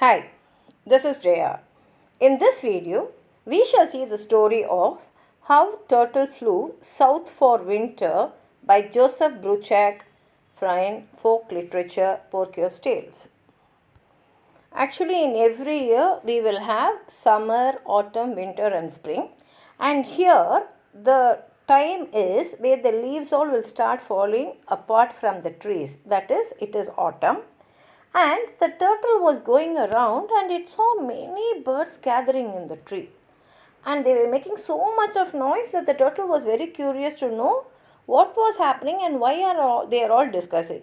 Hi, this is Jaya. In this video, we shall see the story of How Turtle Flew South for Winter by Joseph Bruchac from Folk Literature, Pourquoi Tales. Actually, in every year, we will have summer, autumn, winter and spring. And here, the time is where the leaves all will start falling apart from the trees. That is, it is autumn. And the turtle was going around and it saw many birds gathering in the tree. And they were making so much of noise that the turtle was very curious to know what was happening and why they are all discussing.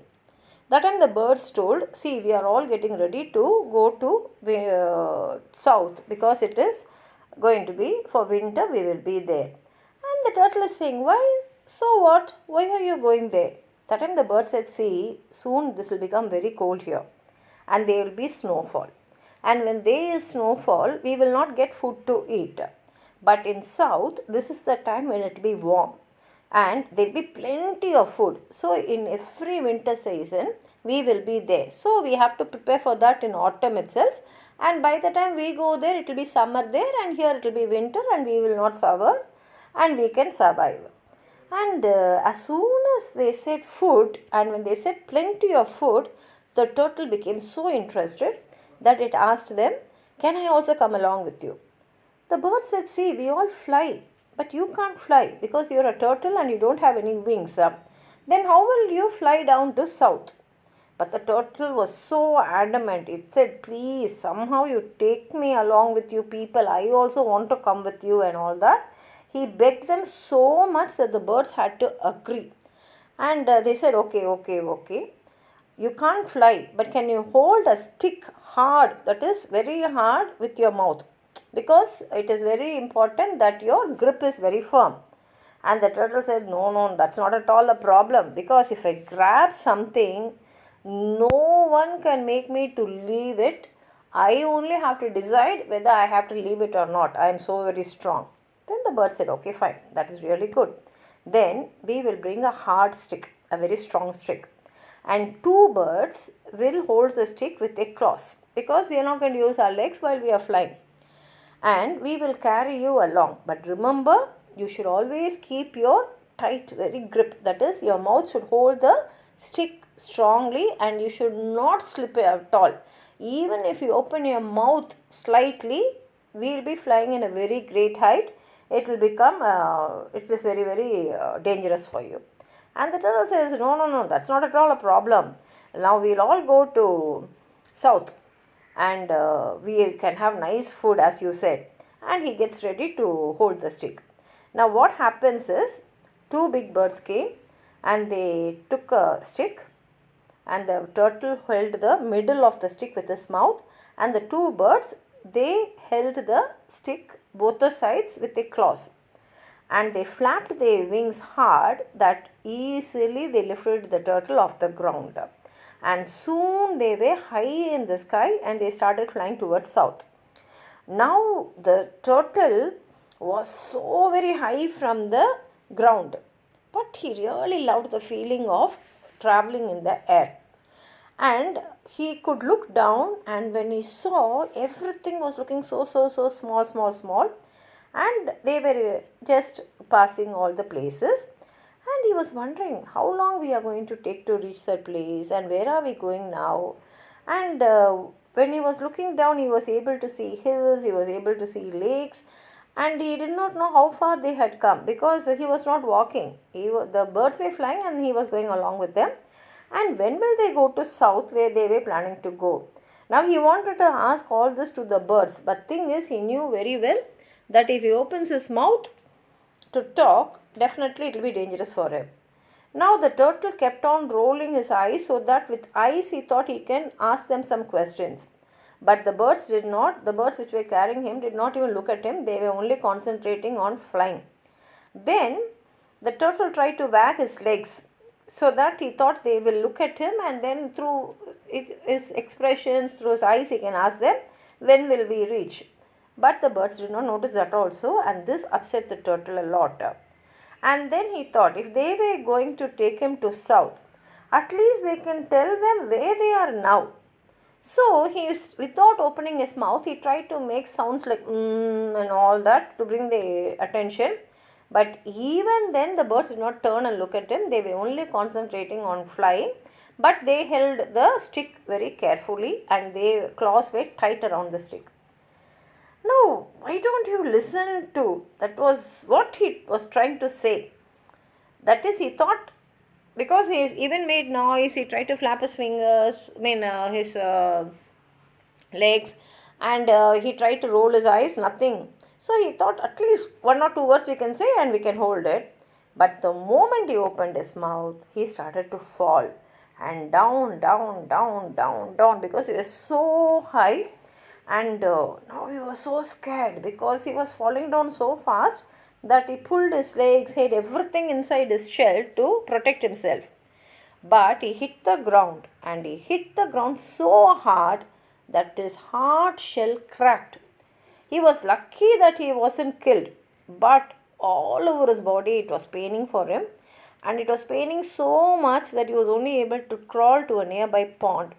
That time the birds told, see, we are all getting ready to go to south because it is going to be for winter, we will be there. And the turtle is saying, why? So what? Why are you going there? That time the bird said, see, soon this will become very cold here and there will be snowfall. And when there is snowfall, we will not get food to eat. But in south, this is the time when it will be warm and there will be plenty of food. So in every winter season, we will be there. So we have to prepare for that in autumn itself. And by the time we go there, it will be summer there and here it will be winter and we will not suffer and we can survive. And as soon as they said food and when they said plenty of food, the turtle became so interested that it asked them, can I also come along with you? The bird said, see, we all fly, but you can't fly because you're a turtle and you don't have any wings. Then how will you fly down to south? But the turtle was so adamant. It said, please, somehow you take me along with you people. I also want to come with you and all that. He begged them so much that the birds had to agree. And they said, okay. You can't fly, but can you hold a stick hard, that is very hard, with your mouth? Because it is very important that your grip is very firm. And the turtle said, no, that's not at all a problem. Because if I grab something, no one can make me to leave it. I only have to decide whether I have to leave it or not. I am so very strong. Then the bird said, okay, fine, that is really good. Then we will bring a hard stick, a very strong stick. And two birds will hold the stick with their claws because we are not going to use our legs while we are flying. And we will carry you along. But remember, you should always keep your tight, very grip. That is, your mouth should hold the stick strongly and you should not slip it at all. Even if you open your mouth slightly, we will be flying in a very great height. It will become, it is very, very dangerous for you. And the turtle says, no, that's not at all a problem. Now we'll all go to south and we can have nice food as you said. And he gets ready to hold the stick. Now what happens is, two big birds came and they took a stick and the turtle held the middle of the stick with his mouth and the two birds, they held the stick both the sides with their claws. And they flapped their wings hard that easily they lifted the turtle off the ground. And soon they were high in the sky and they started flying towards south. Now the turtle was so very high from the ground, but he really loved the feeling of traveling in the air. And he could look down and when he saw everything was looking so small. And they were just passing all the places and he was wondering how long we are going to take to reach that place and where are we going now. And when he was looking down, he was able to see hills, he was able to see lakes, and he did not know how far they had come because he was not walking. The birds were flying and he was going along with them. And when will they go to south where they were planning to go? Now he wanted to ask all this to the birds, but thing is, he knew very well that if he opens his mouth to talk, definitely it will be dangerous for him. Now the turtle kept on rolling his eyes so that with eyes he thought he can ask them some questions. But the birds did not, the birds which were carrying him did not even look at him, they were only concentrating on flying. Then the turtle tried to wag his legs so that he thought they will look at him and then through his expressions, through his eyes he can ask them, when will we reach? But the birds did not notice that also and this upset the turtle a lot. And then he thought if they were going to take him to south, at least they can tell them where they are now. So he is, without opening his mouth, he tried to make sounds like and all that to bring the attention. But even then the birds did not turn and look at him. They were only concentrating on flying. But they held the stick very carefully and their claws were tight around the stick. Now, why don't you listen to? That was what he was trying to say. That is, he thought, because he even made noise, he tried to flap his fingers, his legs, and he tried to roll his eyes, nothing. So he thought at least one or two words we can say and we can hold it. But the moment he opened his mouth, he started to fall and down, down, down, down, down, because he was so high. And now he was so scared because he was falling down so fast that he pulled his legs, head, everything inside his shell to protect himself. But he hit the ground, and he hit the ground so hard that his hard shell cracked. He was lucky that he wasn't killed, but all over his body it was paining for him, and it was paining so much that he was only able to crawl to a nearby pond.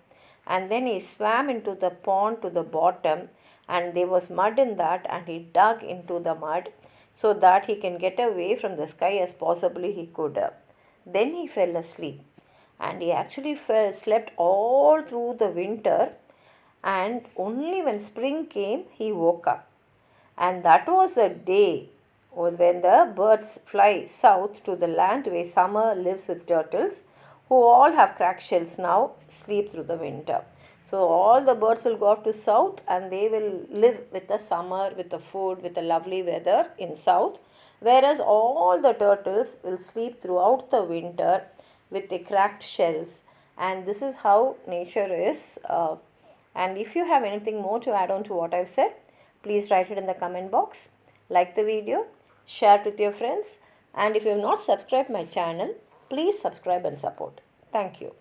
And then he swam into the pond to the bottom, and there was mud in that, and he dug into the mud so that he can get away from the sky as possibly he could. Then he fell asleep, and he actually slept all through the winter, and only when spring came he woke up. And that was the day when the birds fly south to the land where summer lives with turtles, who all have cracked shells now, sleep through the winter. So all the birds will go off to south and they will live with the summer, with the food, with the lovely weather in south, whereas all the turtles will sleep throughout the winter with the cracked shells. And this is how nature is. And if you have anything more to add on to what I've said, please write it in the comment box. Like the video, share it with your friends, and if you have not subscribed my channel, please subscribe and support. Thank you.